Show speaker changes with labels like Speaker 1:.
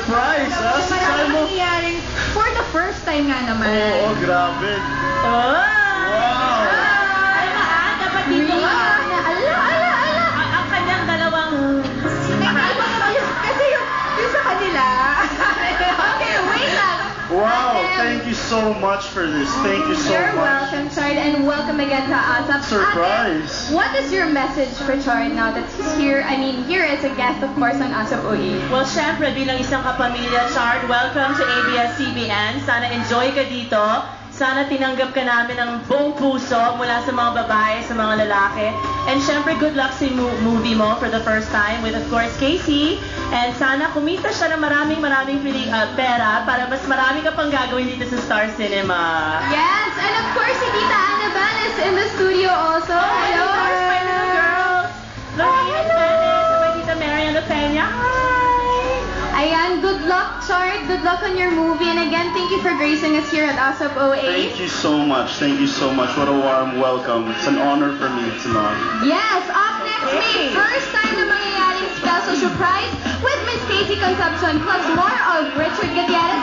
Speaker 1: surprise, ha? Sabi mo?
Speaker 2: For the first time nga naman.
Speaker 1: Oo, grabe.
Speaker 3: Oh!
Speaker 1: Wow!
Speaker 3: Dapat dito ka. Ang kanyang dalawang...
Speaker 2: Kasi yung sa kanila. Okay, wait lang.
Speaker 1: Wow, thank you so much for this. Thank you so
Speaker 2: You're
Speaker 1: much.
Speaker 2: welcome, Chard, and welcome again to ASAP.
Speaker 1: Surprise.
Speaker 2: What is your message for Chard now that he's here? I mean, here as a guest, of course, on ASAP OE.
Speaker 3: Well, syempre, bilang isang kapamilya, Chard, welcome to ABS-CBN. Sana enjoy ka dito. Sana tinanggap ka namin ng buong puso mula sa mga babae, sa mga lalaki. And syempre, good luck sa movie mo for the first time with, of course, Casey. And sana kumita siya ng maraming pera para mas marami ka pang gagawin dito sa Star Cinema.
Speaker 2: Yes, and of course, si Tita Annabelle is in the studio also. Hello,
Speaker 3: Our Spider Girls! Lorena Perez, my Tita Mariana Peña. Hi!
Speaker 2: Ayan, good luck, Chard. Good luck on your movie. And again, thank you for gracing us here at ASAP OA.
Speaker 1: Thank you so much. Thank you so much. What a warm welcome. It's an honor for me. It's an honor.
Speaker 2: Yes, up next, May, first time na mangyayaring special surprise with Miss Casey Concepcion plus more of Richard Gutierrez.